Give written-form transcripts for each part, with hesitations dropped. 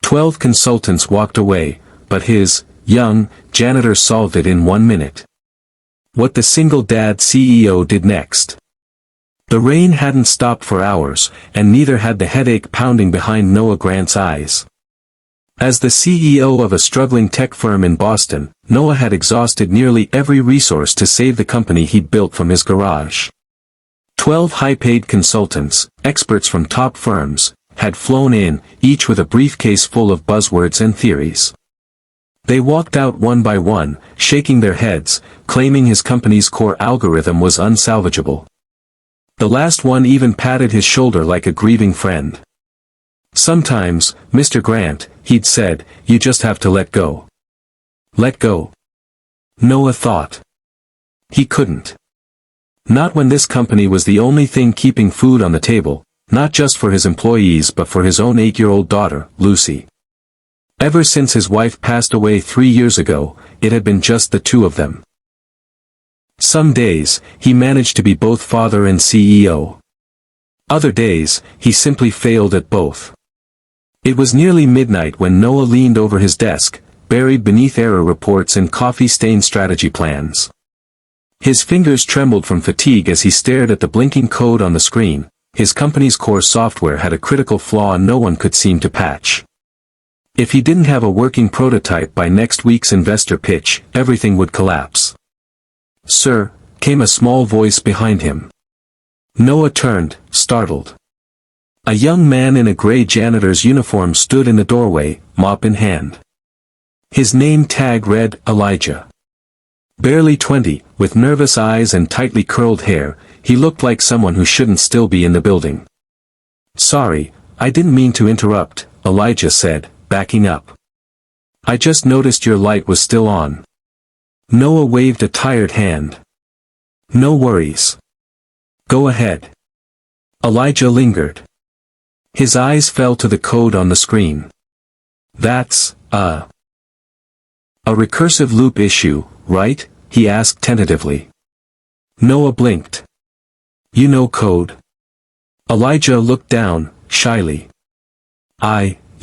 12 consultants walked away, but his, young, janitor solved it in 1 minute. What the single dad CEO did next. The rain hadn't stopped for hours, and neither had the headache pounding behind Noah Grant's eyes. As the CEO of a struggling tech firm in Boston, Noah had exhausted nearly every resource to save the company he'd built from his garage. 12 high-paid consultants, experts from top firms, had flown in, each with a briefcase full of buzzwords and theories. They walked out one by one, shaking their heads, claiming his company's core algorithm was unsalvageable. The last one even patted his shoulder like a grieving friend. "Sometimes, Mr. Grant," he'd said, "you just have to let go." Let go? Noah thought. He couldn't. Not when this company was the only thing keeping food on the table, not just for his employees but for his own 8-year-old daughter, Lucy. Ever since his wife passed away 3 years ago, it had been just the two of them. Some days, he managed to be both father and CEO. Other days, he simply failed at both. It was nearly midnight when Noah leaned over his desk, buried beneath error reports and coffee-stained strategy plans. His fingers trembled from fatigue as he stared at the blinking code on the screen. His company's core software had a critical flaw no one could seem to patch. If he didn't have a working prototype by next week's investor pitch, everything would collapse. "Sir," came a small voice behind him. Noah turned, startled. A young man in a gray janitor's uniform stood in the doorway, mop in hand. His name tag read, Elijah. Barely 20, with nervous eyes and tightly curled hair, he looked like someone who shouldn't still be in the building. "Sorry, I didn't mean to interrupt," Elijah said, backing up. "I just noticed your light was still on." Noah waved a tired hand. "No worries. Go ahead." Elijah lingered. His eyes fell to the code on the screen. "That's, a recursive loop issue, right?" he asked tentatively. Noah blinked. "You know code?" Elijah looked down, shyly.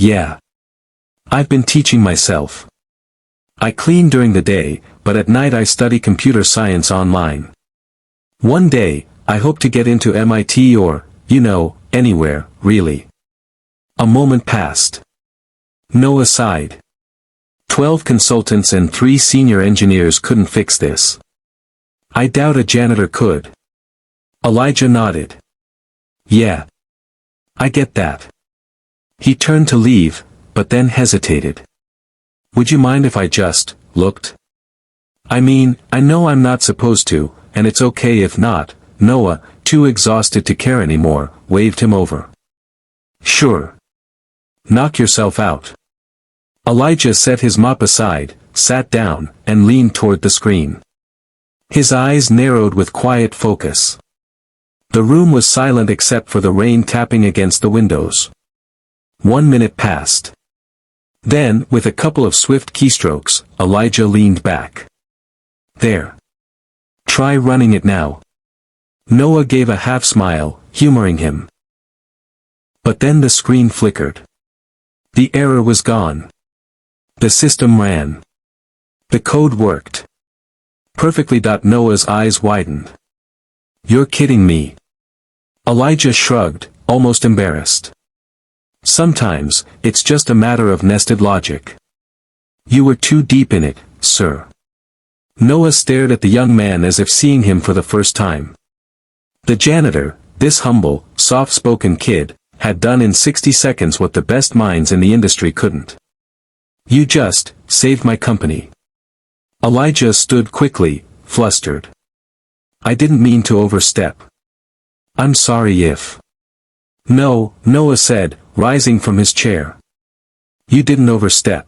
Yeah. I've been teaching myself. I clean during the day, but at night I study computer science online. One day, I hope to get into MIT or, anywhere, really." A moment passed. Noah sighed. 12 consultants and 3 senior engineers couldn't fix this. "I doubt a janitor could." Elijah nodded. "Yeah. I get that." He turned to leave, but then hesitated. "Would you mind if I just looked? I mean, I know I'm not supposed to, and it's okay if not." Noah, too exhausted to care anymore, waved him over. "Sure. Knock yourself out." Elijah set his mop aside, sat down, and leaned toward the screen. His eyes narrowed with quiet focus. The room was silent except for the rain tapping against the windows. 1 minute passed. Then, with a couple of swift keystrokes, Elijah leaned back. "There. Try running it now." Noah gave a half-smile, humoring him. But then the screen flickered. The error was gone. The system ran. The code worked. Perfectly. Noah's eyes widened. "You're kidding me." Elijah shrugged, almost embarrassed. "Sometimes, it's just a matter of nested logic." "You were too deep in it, sir." Noah stared at the young man as if seeing him for the first time. The janitor, this humble, soft-spoken kid, had done in 60 seconds what the best minds in the industry couldn't. "You just saved my company." Elijah stood quickly, flustered. "I didn't mean to overstep. I'm sorry if—" "No," Noah said, rising from his chair. "You didn't overstep.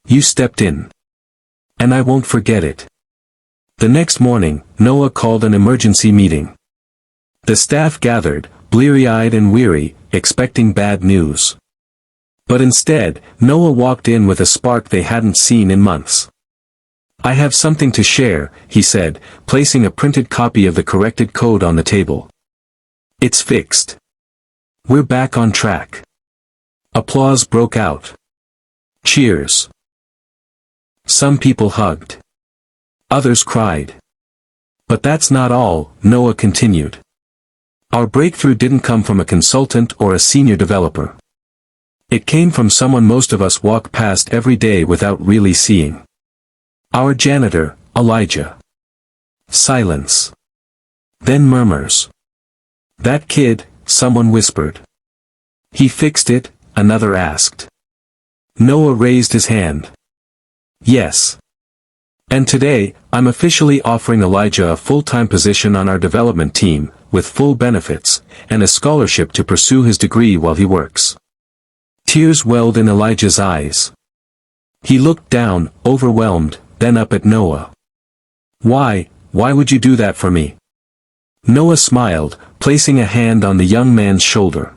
You stepped in. And I won't forget it." The next morning, Noah called an emergency meeting. The staff gathered, bleary-eyed and weary, expecting bad news. But instead, Noah walked in with a spark they hadn't seen in months. "I have something to share," he said, placing a printed copy of the corrected code on the table. "It's fixed. We're back on track." Applause broke out. Cheers. Some people hugged. Others cried. But that's not all, Noah continued. Our breakthrough didn't come from a consultant or a senior developer. It came from someone most of us walk past every day without really seeing. Our janitor, Elijah. Silence. Then murmurs. That kid, someone whispered. He fixed it, another asked. Noah raised his hand. Yes. And today, I'm officially offering Elijah a full-time position on our development team, with full benefits, and a scholarship to pursue his degree while he works. Tears welled in Elijah's eyes. He looked down, overwhelmed, then up at Noah. Why would you do that for me? Noah smiled, placing a hand on the young man's shoulder.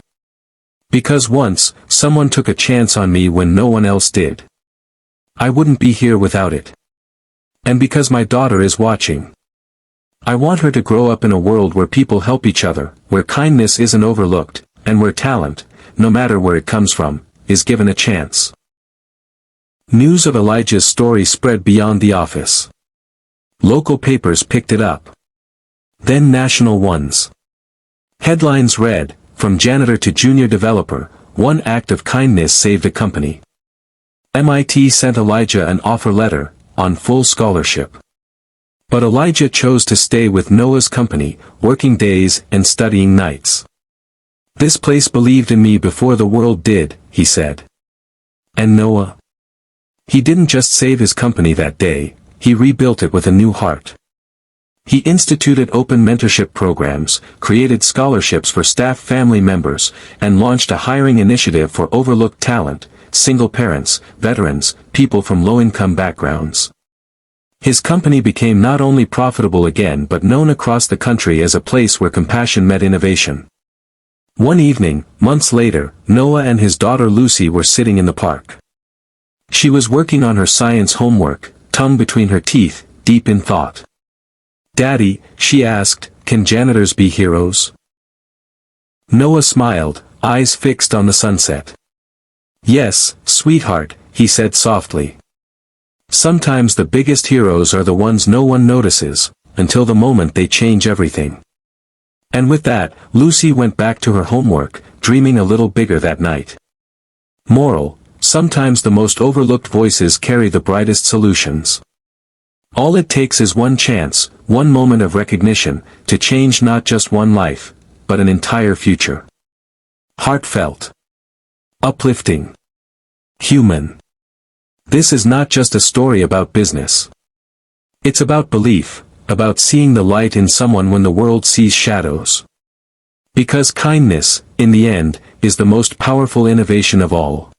Because once, someone took a chance on me when no one else did. I wouldn't be here without it. And because my daughter is watching. I want her to grow up in a world where people help each other, where kindness isn't overlooked, and where talent, no matter where it comes from, is given a chance. News of Elijah's story spread beyond the office. Local papers picked it up. Then national ones. Headlines read, "From janitor to junior developer, one act of kindness saved a company." MIT sent Elijah an offer letter, on full scholarship. But Elijah chose to stay with Noah's company, working days and studying nights. This place believed in me before the world did, he said. And Noah? He didn't just save his company that day, he rebuilt it with a new heart. He instituted open mentorship programs, created scholarships for staff family members, and launched a hiring initiative for overlooked talent, single parents, veterans, people from low-income backgrounds. His company became not only profitable again but known across the country as a place where compassion met innovation. One evening, months later, Noah and his daughter Lucy were sitting in the park. She was working on her science homework, tongue between her teeth, deep in thought. "Daddy," she asked, "can janitors be heroes?" Noah smiled, eyes fixed on the sunset. "Yes, sweetheart," he said softly. "Sometimes the biggest heroes are the ones no one notices, until the moment they change everything." And with that, Lucy went back to her homework, dreaming a little bigger that night. Moral: sometimes the most overlooked voices carry the brightest solutions. All it takes is one chance, one moment of recognition, to change not just one life, but an entire future. Heartfelt. Uplifting. Human. This is not just a story about business. It's about belief, about seeing the light in someone when the world sees shadows. Because kindness, in the end, is the most powerful innovation of all.